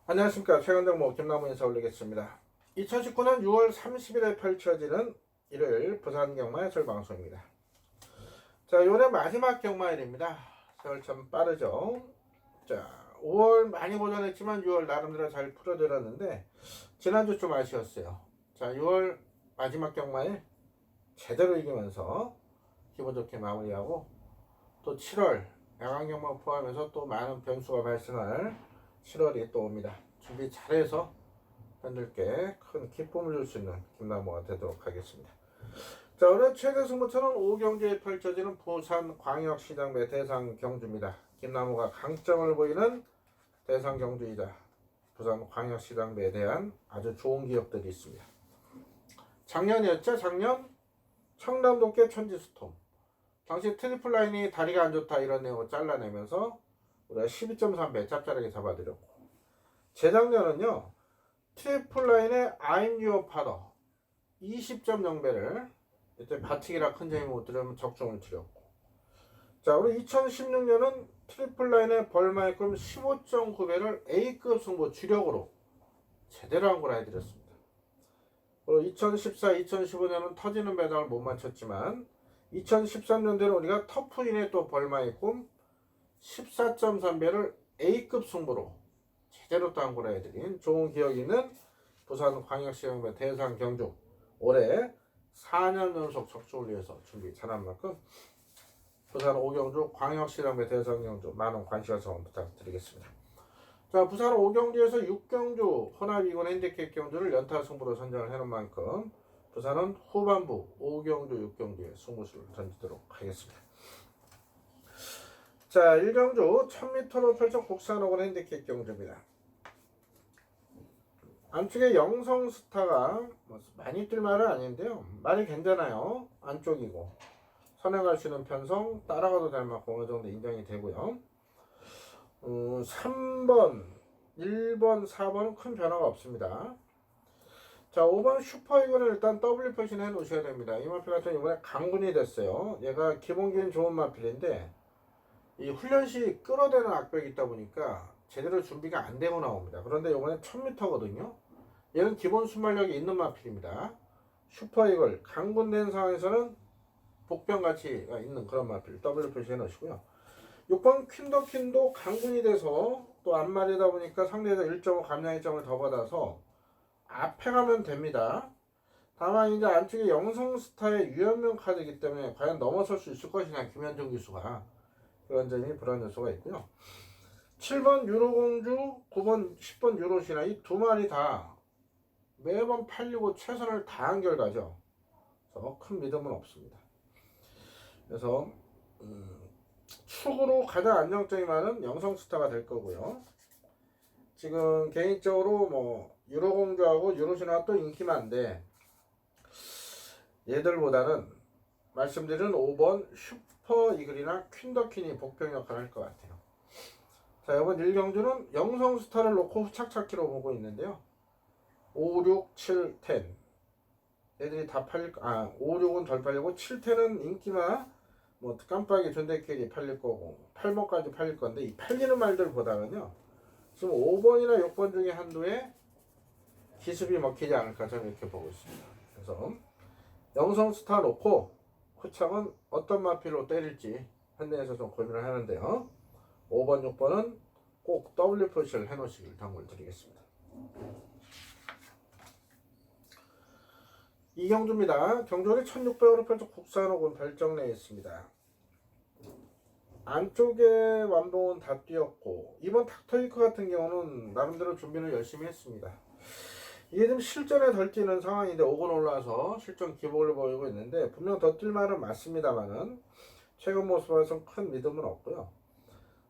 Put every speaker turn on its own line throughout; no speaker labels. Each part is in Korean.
안녕하십니까. 최강정모 김남우 인사 올리겠습니다. 2019년 6월 30일에 펼쳐지는 일요일 부산 경마 해설 방송입니다. 자, 올해 마지막 경마일입니다. 세월 참 빠르죠. 자, 5월 많이 보전했지만 6월 나름대로 잘 풀어드렸는데 지난주 좀 아쉬웠어요. 자, 6월 마지막 경마에 제대로 이기면서 기분 좋게 마무리하고 또 7월 야간 경마 포함해서 또 많은 변수가 발생할 7월이 또 옵니다. 준비 잘해서 팬들께 큰 기쁨을 줄 수 있는 김남호가 되도록 하겠습니다. 자, 오늘 최대 승부처는 5경기에 펼쳐지는 부산광역시장배 대상 경주입니다. 김남호가 강점을 보이는 대상 경주이자 부산광역시장배에 대한 아주 좋은 기억들이 있습니다. 작년이었죠. 작년 청담도께 천지스톰, 당시 트리플 라인이 다리가 안 좋다 이런 내용을 잘라내면서 우리가 12.3배 짭짤하게 잡아드렸고, 재작년은요 트리플 라인의 I'm Your Father 20.0배를 이때 바치기라 큰 재미 못 들으면 적중을 드렸고, 자, 우리 2016년은 트리플 라인의 벌마이큼 15.9배를 A급 승부 주력으로 제대로 한 거라 해드렸습니다. 그리고 2014, 2015년은 터지는 배당을 못 맞췄지만 2013년도에는 우리가 터프인의 또 벌마이큼 14.3배를 A급 승부로 제대로 딴 거라 해드린 좋은 기억이 있는 부산광역시장배 대상 경주, 올해 4년 연속 적중을 위해서 준비 잘한 만큼 부산 5경주 광역시장배 대상 경주 많은 관심과 성원 부탁드리겠습니다. 자, 부산 5경주에서 6경주 혼합이군 핸디캡 경주를 연타 승부로 선정을 해놓은 만큼 부산은 후반부 5경주 6경주에 승부수를 던지도록 하겠습니다. 자, 1경주 1000m로 펼쳐 국산호군 핸디캡 경주입니다. 안쪽에 영성스타가 많이 뛸 말은 아닌데요, 말이 괜찮아요. 안쪽이고 선행할 수 있는 편성, 따라가도 될 만큼 어느 정도 인정이 되고요. 3번, 1번, 4번은 큰 변화가 없습니다. 자, 5번 슈퍼이건을 일단 W 표시는 해 놓으셔야 됩니다. 이 마필 같은 이번에 강군이 됐어요. 얘가 기본기는 좋은 마필인데 이 훈련 시 끌어대는 악벽이 있다 보니까 제대로 준비가 안 되고 나옵니다. 그런데 이번에 1000m거든요. 얘는 기본 순발력이 있는 마필입니다. 슈퍼이글 강군된 상황에서는 복병 가치가 있는 그런 마필 W 표시해 놓으시고요. 6번 퀸더퀸도 강군이 돼서 또 앞마리다 보니까 상대에서 1.5 감량 1점을 더 받아서 앞에 가면 됩니다. 다만 이제 안쪽에 영성스타의 유연명 카드이기 때문에 과연 넘어설 수 있을 것이냐, 김현종 기수가, 그런 점이 불안 요소가 있고요. 7번 유로공주, 9번 10번 유로시나 이 두 마리 다 매번 팔리고 최선을 다한 결과죠. 그래서 큰 믿음은 없습니다. 그래서 축으로 가장 안정적인 말은 영성스타가 될 거고요. 지금 개인적으로 뭐 유로공주하고 유로시나가 또 인기 많은데 얘들보다는 말씀드린 5번 슈퍼이글이나 퀸더퀸이 복병 역할을 할 것 같아요. 자, 이번 1경주는 영성스타를 놓고 후착착기로 보고 있는데요. 5, 6, 7, 10 애들이 다 팔릴 5, 6은 덜 팔리고 7, 10은 인기나 뭐 깜빡이 존댓길이 팔릴 거고 8번까지 팔릴 건데, 이 팔리는 말들보다는요 지금 5번이나 6번 중에 한두에 기습이 먹히지 않을까 저는 이렇게 보고 있습니다. 그래서 영성스타 놓고 후착은 어떤 마필로 때릴지 현대에서 좀 고민을 하는데요. 5번, 6번은 꼭 W 표시를 해놓으시길 당부를 드리겠습니다. 이경주입니다. 경주는 1600으로 펼쳐 국산호군 별정내에 있습니다. 안쪽에 완봉은 다 뛰었고, 이번 닥터이크 같은 경우는 나름대로 준비를 열심히 했습니다. 이게 좀 실전에 덜 뛰는 상황인데 5군 올라와서 실전 기복을 보이고 있는데 분명 더 뛸 말은 맞습니다만은 최근 모습에서는 큰 믿음은 없고요.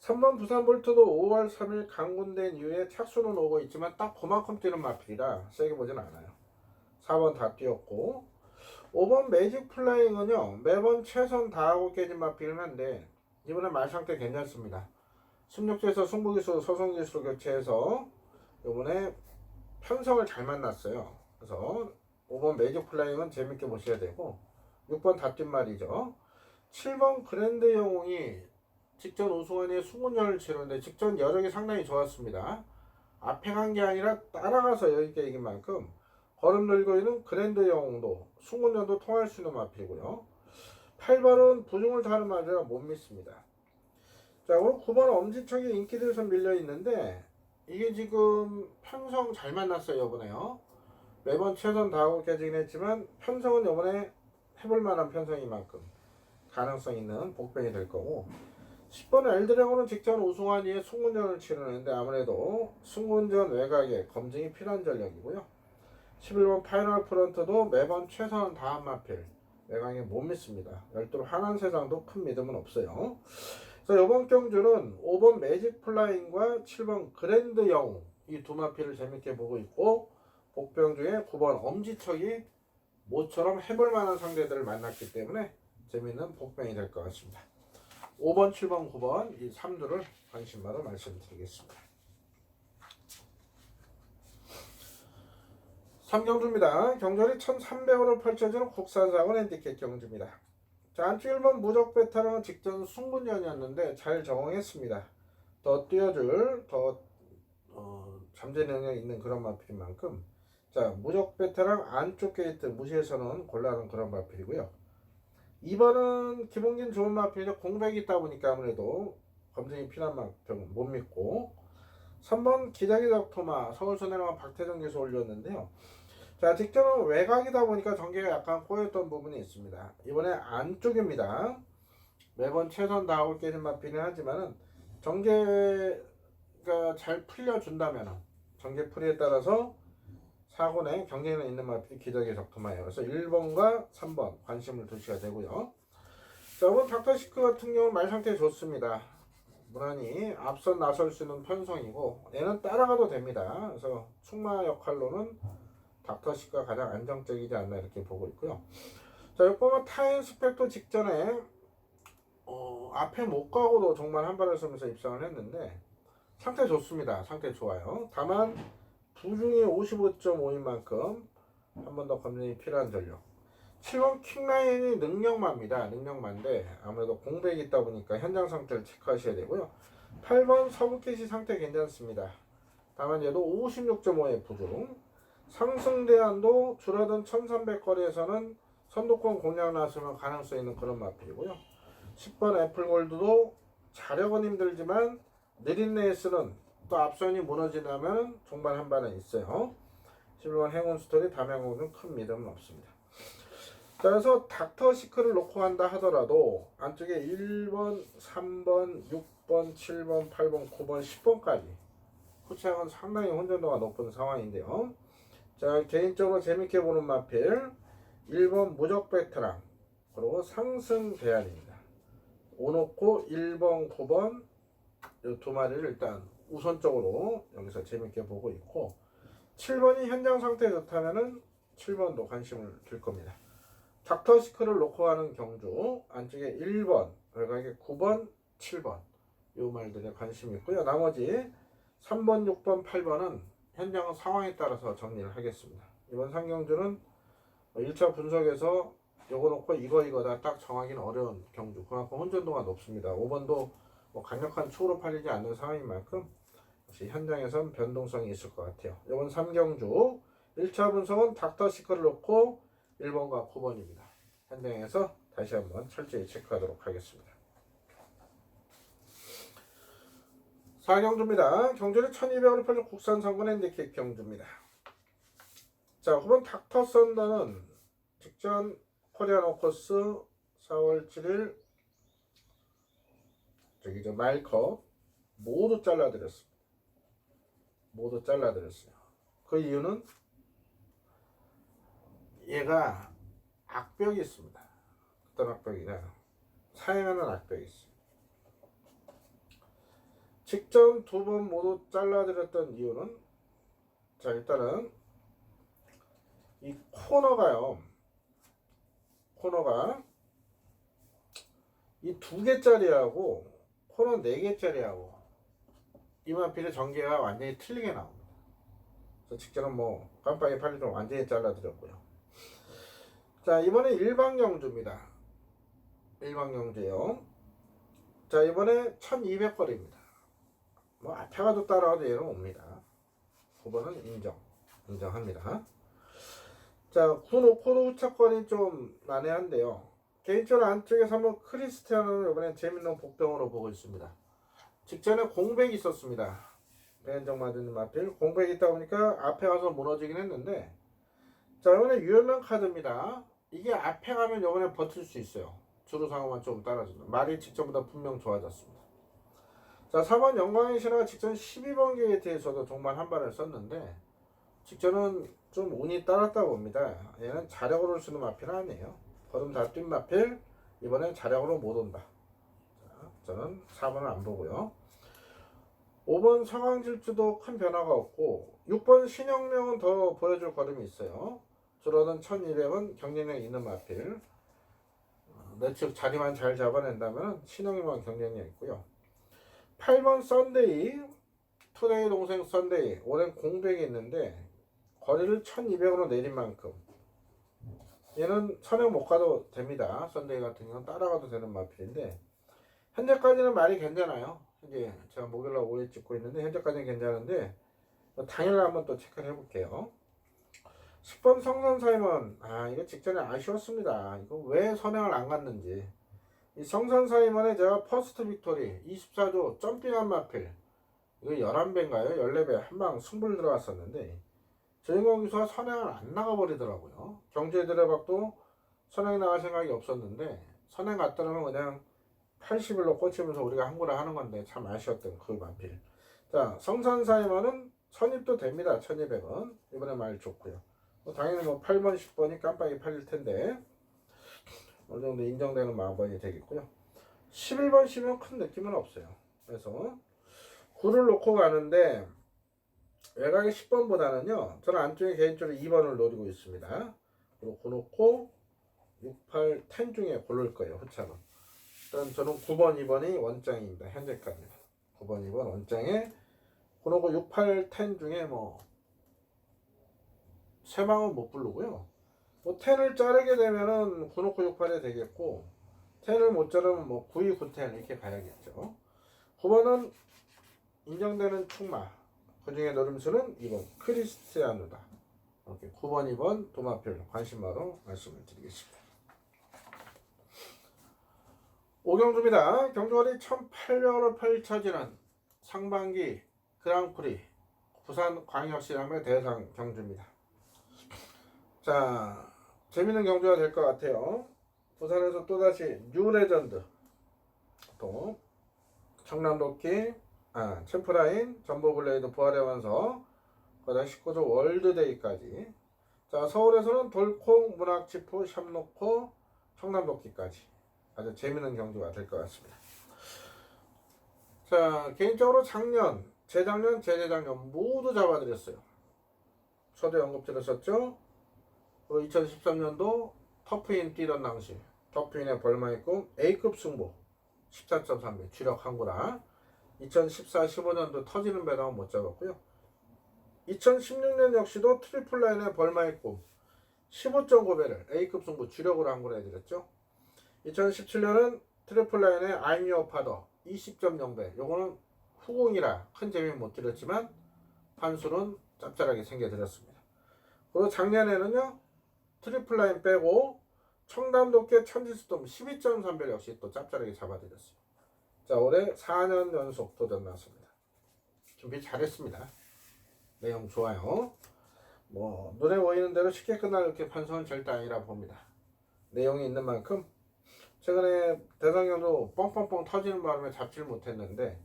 3번 부산볼트도 5월 3일 강군된 이후에 착수는 오고 있지만 딱 그만큼 뛰는 마필이라 세게 보진 않아요. 4번 다 뛰었고, 5번 매직 플라잉은요 매번 최선 다하고 깨진 마필은 한데 이번에 말 상태 괜찮습니다. 16조에서 승부기수, 소송기수로 교체해서 이번에 편성을 잘 만났어요. 그래서 5번 매직 플라잉은 재밌게 보셔야 되고 6번 닷뒷말이죠. 7번 그랜드 영웅이 직전 우승원의 수군전을 치르는데 직전 여력이 상당히 좋았습니다. 앞에 간 게 아니라 따라가서 여기까지 이긴 만큼 걸음 늘고 있는 그랜드 영웅도 수군전도 통할 수 있는 마필이고요. 8번은 부중을 타는 말이라 못 믿습니다. 자, 오늘 9번 엄지척이 인기들에서 밀려 있는데 이게 지금 편성 잘 만났어요. 이번에요. 매번 최선 다하고 깨지긴 했지만 편성은 이번에 해볼 만한 편성인 만큼 가능성 있는 복병이 될 거고, 10번 엘드래곤은 직전 우승한 이에 승군전을 치르는데 아무래도 승군전 외곽에 검증이 필요한 전력이고요. 11번 파이널 프런트도 매번 최선을 다한 마필, 외곽에 못 믿습니다. 12로 한한 세상도 큰 믿음은 없어요. 그래서 이번 경주는 5번 매직 플라잉과 7번 그랜드 영웅 이 두 마필을 재밌게 보고 있고, 복병 중에 9번 엄지척이 모처럼 해볼 만한 상대들을 만났기 때문에 재밌는 복병이 될 것 같습니다. 5번, 7번, 9번 이 3두를 관심마다 말씀드리겠습니다. 3경주입니다. 경절이 1300으로 펼쳐지는 국산사원 핸디캡 경주입니다. 자, 안쪽 1번 무적 베테랑은 직전 승분전이었는데 잘 적응했습니다. 더 뛰어줄, 더 잠재 능력이 있는 그런 마필인 만큼, 자, 무적 베테랑 안쪽 게이트 무시해서는 곤란한 그런 마필이고요. 2번은 기본기는 좋은 마필인데 공백이 있다 보니까 아무래도 검증이 필요한 마필은 못 믿고, 3번 기자기 닥터마 서울선행한 박태정 교수 올렸는데요. 자, 직전은 외곽이다 보니까 전개가 약간 꼬였던 부분이 있습니다. 이번에 안쪽입니다. 매번 최선 다하고 깨진 마필이긴 하지만은 전개가 잘 풀려준다면 전개 풀이에 따라서 사고내 경쟁력 있는 마필이 기적의 적토마예요. 그래서 1번과 3번 관심을 두셔야 되고요. 자, 이번 닥터시크 같은 경우는 말 상태 좋습니다. 무난히 앞선 나설 수 있는 편성이고 얘는 따라가도 됩니다. 그래서 충마 역할로는 닥터시크가 가장 안정적이지 않나 이렇게 보고 있고요. 자, 이번은 타인 스펙도 직전에 앞에 못 가고도 정말 한 발을 쏘면서 입상을 했는데 상태 좋습니다. 상태 좋아요. 다만 부중이 55.5인 만큼 한 번 더 검증이 필요한 전력. 7번 킹라인이 능력마입니다. 능력마인데 아무래도 공백이 있다 보니까 현장 상태를 체크하셔야 되고요. 8번 서브캐시 상태 괜찮습니다. 다만 얘도 56.5의 부중. 상승대안도 줄어든 1300거리에서는 선두권 공략 나서면 가능성 있는 그런 마필이고요. 10번 애플골드도 자력은 힘들지만 느린 레이스는 또 앞선이 무너지려면 종반 한 발은 있어요. 11번 행운스토리 담양공은 큰 믿음은 없습니다. 자, 그래서 닥터시크를 놓고 간다 하더라도 안쪽에 1번, 3번, 6번, 7번, 8번, 9번, 10번까지 후차는 상당히 혼전도가 높은 상황인데요. 자, 개인적으로 재밌게 보는 마필 1번 무적 베테랑 그리고 상승 대안입니다. 오놓고 1번, 9번 이 두 마리를 일단 우선적으로 여기서 재밌게 보고 있고, 7번이 현장 상태 좋다면은 7번도 관심을 줄 겁니다. 닥터시크를 놓고 가는 경주 안쪽에 1번, 외곽에 9번, 7번 이 말들에 관심이 있고요. 나머지 3번, 6번, 8번은 현장 상황에 따라서 정리를 하겠습니다. 이번 상경주는 1차 분석에서 요거 놓고 이거다 딱 정하기는 어려운 경주, 그만큼 혼전도가 높습니다. 5번도 뭐 강력한 추후로 팔리지 않는 상황인 만큼 역시 현장에선 변동성이 있을 것 같아요. 이번 3경주 1차 분석은 닥터시크를 놓고 1번과 9번입니다. 현장에서 다시 한번 철저히 체크하도록 하겠습니다. 4경주입니다. 경주는 1200으로 펼쳐 국산 성분 핸디캡 경주입니다. 자, 후번 닥터 썬더는 직전 코리안 오커스 4월 7일 저기 마일컵 모두 잘라드렸습니다. 모두 잘라드렸어요. 그 이유는 얘가 악벽이 있습니다. 어떤 악벽이냐, 사행하는 악벽이 있어요. 직전 두 번 모두 잘라드렸던 이유는, 자, 일단은 이 코너가 이 2개짜리하고 코너 4개짜리하고 이 마필의 전개가 완전히 틀리게 나옵니다. 그래서 직전은 뭐 깜빡이 팔리로 완전히 잘라드렸고요. 자, 이번에 일방경주입니다. 일방경주요. 자, 이번에 1200거리입니다. 뭐 앞에 가도 따라가도 얘는 옵니다. 9번은 인정합니다. 자, 9놓고도 후차권이 좀 난해한데요. 개인적으로 안쪽에서 한번 크리스티아노를 이번엔 재밌는 복병으로 보고 있습니다. 직전에 공백이 있었습니다. 배현정 맞은 마필 공백이 있다 보니까 앞에 가서 무너지긴 했는데, 자, 이번에 유연명 카드입니다. 이게 앞에 가면 이번에 버틸 수 있어요. 주로 상황만 좀 따라준다. 말이 직전보다 분명 좋아졌습니다. 자, 4번 영광의 신화가 직전 12번 게이트에서도 정말 한 발을 썼는데, 직전은 좀 운이 따랐다고 봅니다. 얘는 자력으로 쓰는 마필은 아니에요. 걸음 다 뛴 마필, 이번엔 자력으로 못 온다. 자, 저는 4번을 안 보고요. 5번 서강질주도 큰 변화가 없고, 6번 신영명은 더 보여줄 걸음이 있어요. 줄어든 1200은 경쟁력 있는 마필. 내측 자리만 잘 잡아낸다면 신영명만 경쟁력 있고요. 8번 썬데이, 투데이 동생 썬데이. 올해는 공백이 있는데 거리를 1200으로 내린 만큼 얘는 선행 못 가도 됩니다. 썬데이 같은 경우는 따라가도 되는 마필인데, 현재까지는 말이 괜찮아요. 이제 제가 목요일날 5회 찍고 있는데 현재까지는 괜찮은데, 당일날 한번 또 체크를 해볼게요. 10번 성선 사이먼, 이거 직전에 아쉬웠습니다. 이거 왜 선행을 안 갔는지. 이 성선 사이먼에 제가 퍼스트 빅토리 24조 점핑한 마필, 이거 11배인가요? 14배 한방 승부를 들어갔었는데 주인공 기수가 선행을 안 나가버리더라고요. 경주에 들어박도 선행 나갈 생각이 없었는데 선행 갔더라면 그냥 80일로 꽂히면서 우리가 항구를 하는 건데 참 아쉬웠던 그 마필. 자, 성산 사이먼은 선입도 됩니다. 1200원. 이번에 말 좋고요. 당연히 뭐 8번, 10번이 깜빡이 팔릴 텐데 어느 정도 인정되는 마음번이 되겠고요. 11번, 10은 큰 느낌은 없어요. 그래서 9를 놓고 가는데 외곽의 10번보다는요, 저는 안쪽에 개인적으로 2번을 노리고 있습니다. 그리고 9 놓고 6, 8, 10 중에 고를 거예요. 후차는. 일단 저는 9번, 2번이 원장입니다. 현재까지 9번, 2번 원장에 9 놓고 6, 8, 10 중에 뭐 3방은 못 부르고요. 뭐 10을 자르게 되면은 9 놓고 6, 8에 되겠고, 10을 못 자르면 뭐 9, 2, 9, 10 이렇게 가야겠죠. 9번은 인정되는 충마, 그 중에 노림수는 2번 크리스티아누다. 이렇게 9번, 2번 도마필 관심마로 말씀을 드리겠습니다. 오경주입니다. 경주거리 1800으로 펼쳐지는 상반기 그랑프리 부산광역시남의 대상 경주입니다. 자, 재밌는 경주가 될 것 같아요. 부산에서 또다시 뉴레전드, 또 청남도끼, 챔프라인, 전보블레이드 부활해면서 거당 19조 월드데이까지. 자, 서울에서는 돌콩, 문학지포, 샵놓고 청남도끼까지 아주 재밌는 경주가 될 것 같습니다. 자, 개인적으로 작년, 재작년, 재재작년 모두 잡아드렸어요. 초대 언급드렸었죠. 2013년도 터프인 뛰던 당시 터프인의 벌마의 꿈 A급 승부 14.3배 주력 항구라. 2014, 15년도 터지는 배당은 못 잡았고요. 2016년 역시도 트리플라인의 벌마의 꿈 15.9배를 A급 승부 주력으로 항구라 해드렸죠. 2017년은 트리플라인의 I'm Your Father 20.0배. 요거는 후공이라 큰 재미 못 드렸지만 판수는 짭짤하게 챙겨드렸습니다. 그리고 작년에는요, 트리플라인 빼고 청담도께 천지수돔 12.3배 역시 또 짭짤하게 잡아드렸어요. 자, 올해 4년 연속 도전 나왔습니다. 준비 잘했습니다. 내용 좋아요. 뭐 눈에 보이는 대로 쉽게 끝날 이렇게 판서는 절대 아니라 봅니다. 내용이 있는 만큼. 최근에 대상경도 뻥뻥뻥 터지는 바람에 잡지를 못했는데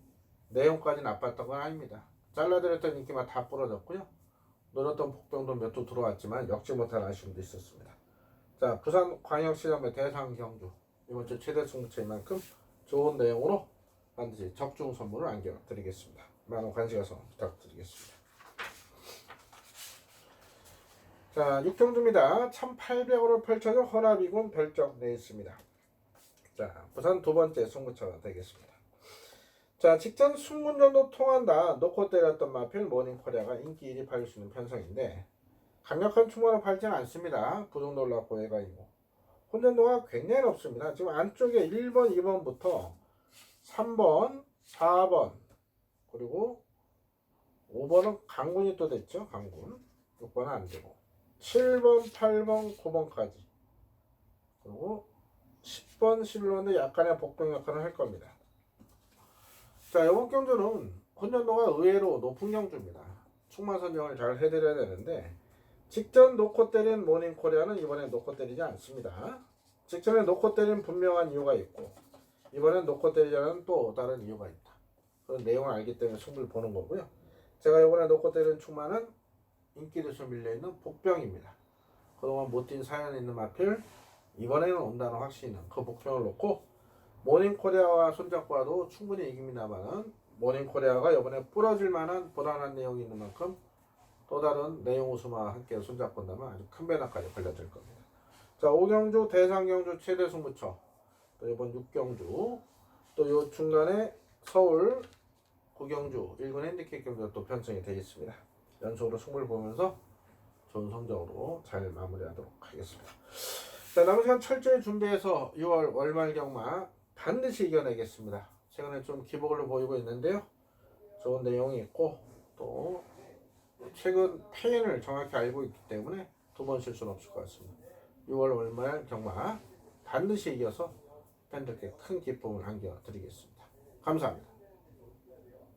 내용까지 나빴던 건 아닙니다. 잘라드렸던 인기만 다 부러졌고요. 노렸던 복병도 몇 도 들어왔지만 역지 못한 아쉬움도 있었습니다. 자, 부산광역시장의 대상 경주 이번 주 최대 승부처인 만큼 좋은 내용으로 반드시 적중 선물을 안겨드리겠습니다. 많은 관심가서 부탁드리겠습니다. 자, 6경주입니다. 1800으로 펼쳐져 허나비군 별적 내있습니다. 자, 부산 두 번째 승부처가 되겠습니다. 자, 직전 20문 정도 통한다 놓고 때렸던 마필 모닝코리아가 인기 1위 팔릴 수 있는 편성인데 강력한 충만을 팔지는 않습니다. 부정도 올랐고 얘가 있고 혼전도가 굉장히 높습니다. 지금 안쪽에 1번, 2번부터 3번, 4번 그리고 5번은 강군이 또 됐죠. 강군 6번은 안되고 7번, 8번, 9번까지 그리고 10번, 11번도 약간의 복동 역할을 할 겁니다. 자, 이번 경주는 혼전도가 의외로 높은 경주입니다. 충만 선정을 잘 해드려야 되는데 직전 놓고 때린 모닝코리아는 이번에 놓고 때리지 않습니다. 직전에 놓고 때린 분명한 이유가 있고 이번엔 놓고 때리지 않은 또 다른 이유가 있다. 그런 내용을 알기 때문에 승부를 보는 거고요. 제가 이번에 놓고 때린 충만은 인기도수 밀려있는 복병입니다. 그동안 못 뛴 사연이 있는 마필 이번에는 온다는 확신이 있는 그 복병을 놓고 모닝코리아와 손잡고 와도 충분히 이깁니다만은 모닝코리아가 이번에 부러질 만한 불안한 내용이 있는 만큼 또 다른 내용 우수와 함께 손잡고 온다면 아주 큰 배낭까지 걸려질 겁니다. 자, 5경주, 대상경주, 최대 승부처, 또 이번 6경주, 또 요 중간에 서울 9경주, 1군 핸디캡 경주가 또 편성이 되겠습니다. 연속으로 승부를 보면서 좋은 성적으로 잘 마무리하도록 하겠습니다. 자, 남은 시간 철저히 준비해서 6월 월말 경마 반드시 이겨내겠습니다. 최근에 좀 기복을 보이고 있는데요. 좋은 내용이 있고 또 최근 패인을 정확히 알고 있기 때문에 두 번 실수는 없을 것 같습니다. 6월 월말 경마 반드시 이겨서 팬들께 큰 기쁨을 안겨드리겠습니다. 감사합니다.